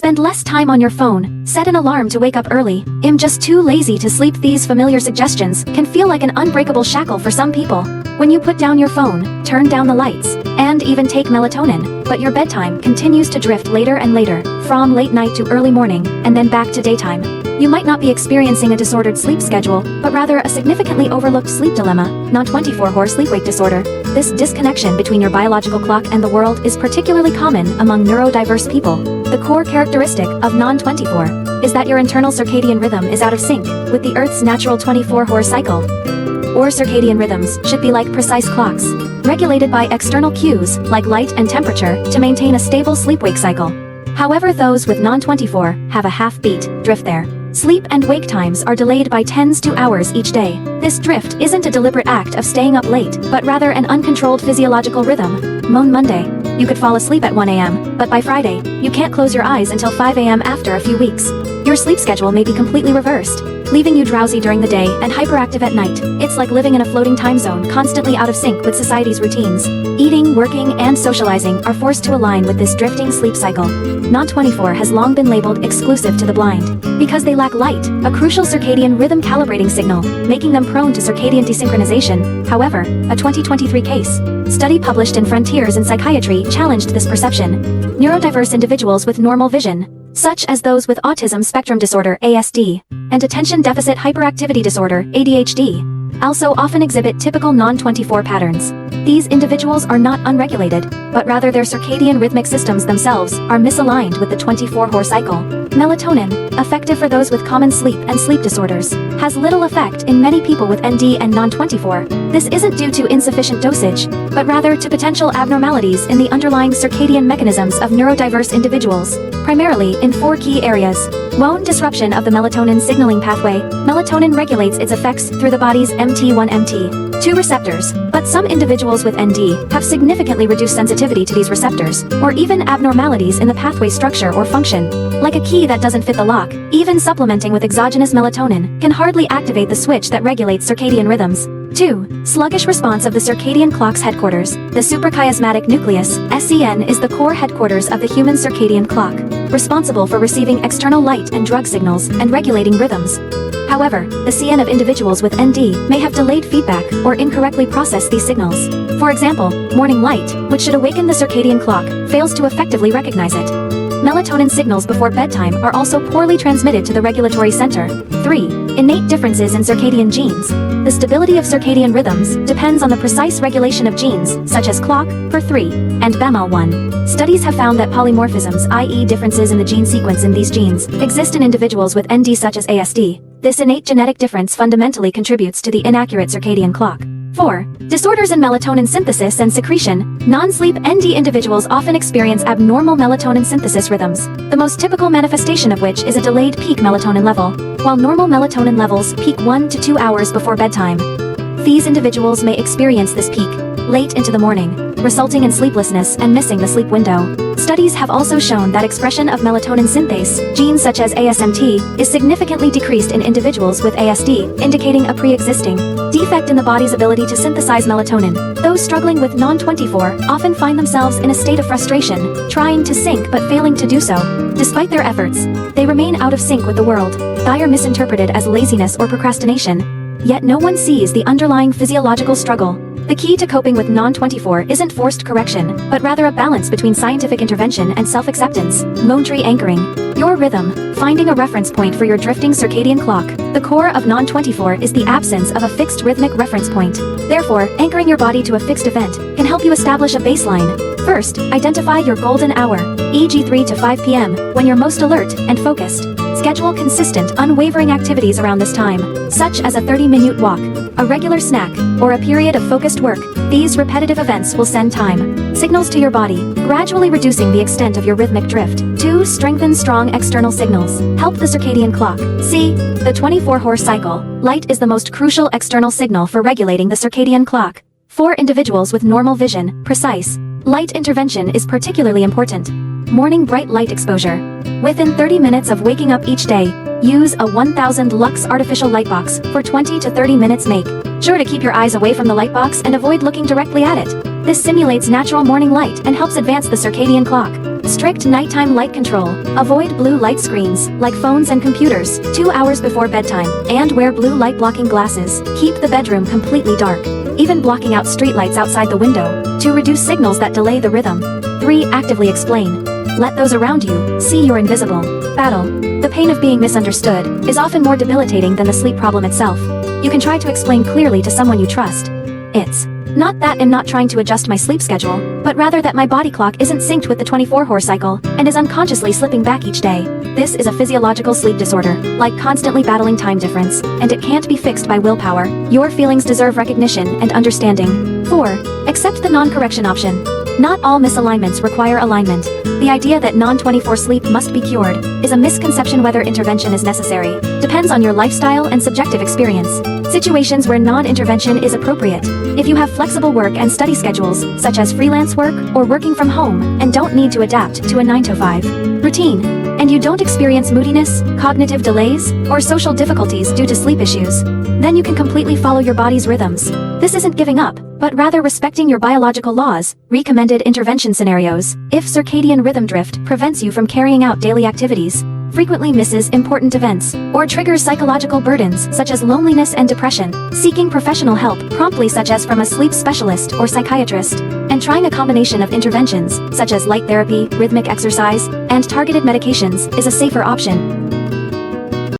Spend less time on your phone, set an alarm to wake up early. I'm just too lazy to sleep. These familiar suggestions can feel like an unbreakable shackle for some people. When you put down your phone, turn down the lights, and even take melatonin, but your bedtime continues to drift later and later, from late night to early morning, and then back to daytime. You might not be experiencing a disordered sleep schedule, but rather a significantly overlooked sleep dilemma, non-24-hour sleep-wake disorder. This disconnection between your biological clock and the world is particularly common among neurodiverse people. The core characteristic of non-24 is that your internal circadian rhythm is out of sync with the Earth's natural 24-hour cycle. Or circadian rhythms should be like precise clocks, regulated by external cues like light and temperature to maintain a stable sleep-wake cycle. However, those with non-24 have a half-beat drift there. Sleep and wake times are delayed by tens to hours each day. This drift isn't a deliberate act of staying up late, but rather an uncontrolled physiological rhythm. Monday, you could fall asleep at 1 a.m., but by Friday, you can't close your eyes until 5 a.m. after a few weeks. Your sleep schedule may be completely reversed, leaving you drowsy during the day and hyperactive at night. It's like living in a floating time zone, constantly out of sync with society's routines. Eating, working, and socializing are forced to align with this drifting sleep cycle. Non-24 has long been labeled exclusive to the blind, because they lack light, a crucial circadian rhythm calibrating signal, making them prone to circadian desynchronization. However, a 2023 case study published in Frontiers in Psychiatry challenged this perception. Neurodiverse individuals with normal vision, such as those with autism spectrum disorder (ASD) and attention deficit hyperactivity disorder (ADHD), also often exhibit typical non-24 patterns. These individuals are not unregulated, but rather their circadian rhythmic systems themselves are misaligned with the 24-hour cycle. Melatonin, effective for those with common sleep and sleep disorders, has little effect in many people with ND and non-24. This isn't due to insufficient dosage, but rather to potential abnormalities in the underlying circadian mechanisms of neurodiverse individuals, primarily in 4 key areas. 1. Disruption of the melatonin signaling pathway. Melatonin regulates its effects through the body's MT1-MT2 receptors, but some individuals with ND have significantly reduced sensitivity to these receptors, or even abnormalities in the pathway structure or function. Like a key that doesn't fit the lock, even supplementing with exogenous melatonin can hardly activate the switch that regulates circadian rhythms. 2. Sluggish response of the circadian clock's headquarters. The suprachiasmatic nucleus, SCN, is the core headquarters of the human circadian clock, responsible for receiving external light and drug signals and regulating rhythms. However, the CN of individuals with ND may have delayed feedback or incorrectly process these signals. For example, morning light, which should awaken the circadian clock, fails to effectively recognize it. Melatonin signals before bedtime are also poorly transmitted to the regulatory center. 3. Innate differences in circadian genes. The stability of circadian rhythms depends on the precise regulation of genes, such as clock, PER3, and BAML1. Studies have found that polymorphisms, i.e. differences in the gene sequence in these genes, exist in individuals with ND such as ASD. This innate genetic difference fundamentally contributes to the inaccurate circadian clock. 4. Disorders in melatonin synthesis and secretion. Non-sleep ND individuals often experience abnormal melatonin synthesis rhythms, the most typical manifestation of which is a delayed peak melatonin level, while normal melatonin levels peak 1 to 2 hours before bedtime. These individuals may experience this peak late into the morning, resulting in sleeplessness and missing the sleep window. Studies have also shown that expression of melatonin synthase, genes such as ASMT, is significantly decreased in individuals with ASD, indicating a pre-existing defect in the body's ability to synthesize melatonin. Those struggling with non-24 often find themselves in a state of frustration, trying to sync but failing to do so. Despite their efforts, they remain out of sync with the world. They are misinterpreted as laziness or procrastination. Yet no one sees the underlying physiological struggle. The key to coping with non-24 isn't forced correction, but rather a balance between scientific intervention and self-acceptance. Montry anchoring your rhythm, finding a reference point for your drifting circadian clock. The core of non-24 is the absence of a fixed rhythmic reference point. Therefore, anchoring your body to a fixed event can help you establish a baseline. First, identify your golden hour, e.g. 3 to 5 p.m., when you're most alert and focused. Schedule consistent, unwavering activities around this time, such as a 30-minute walk, a regular snack, or a period of focused work. These repetitive events will send time signals to your body, gradually reducing the extent of your rhythmic drift. 2. Strengthen strong external signals. Help the circadian clock. See the 24-hour cycle. Light is the most crucial external signal for regulating the circadian clock. For individuals with normal vision, precise light intervention is particularly important. Morning bright light exposure. Within 30 minutes of waking up each day, use a 1000 lux artificial lightbox for 20 to 30 minutes. Make sure to keep your eyes away from the lightbox and avoid looking directly at it. This simulates natural morning light and helps advance the circadian clock. Strict nighttime light control. Avoid blue light screens, like phones and computers, 2 hours before bedtime, and wear blue light blocking glasses. Keep the bedroom completely dark, even blocking out streetlights outside the window, to reduce signals that delay the rhythm. 3. Actively explain. Let those around you see you're invisible. Battle. The pain of being misunderstood is often more debilitating than the sleep problem itself. You can try to explain clearly to someone you trust. It's not that I'm not trying to adjust my sleep schedule, but rather that my body clock isn't synced with the 24-hour cycle and is unconsciously slipping back each day. This is a physiological sleep disorder, like constantly battling time difference, and it can't be fixed by willpower. Your feelings deserve recognition and understanding. 4. Accept the non-correction option. Not all misalignments require alignment. The idea that non-24 sleep must be cured is a misconception. Whether intervention is necessary depends on your lifestyle and subjective experience. Situations where non-intervention is appropriate. If you have flexible work and study schedules, such as freelance work or working from home, and don't need to adapt to a 9-to-5 routine, and you don't experience moodiness, cognitive delays, or social difficulties due to sleep issues, then you can completely follow your body's rhythms. This isn't giving up, but rather respecting your biological laws. Recommended intervention scenarios. If circadian rhythm drift prevents you from carrying out daily activities, frequently misses important events, or triggers psychological burdens such as loneliness and depression, seeking professional help promptly, such as from a sleep specialist or psychiatrist, and trying a combination of interventions such as light therapy, rhythmic exercise, and targeted medications is a safer option.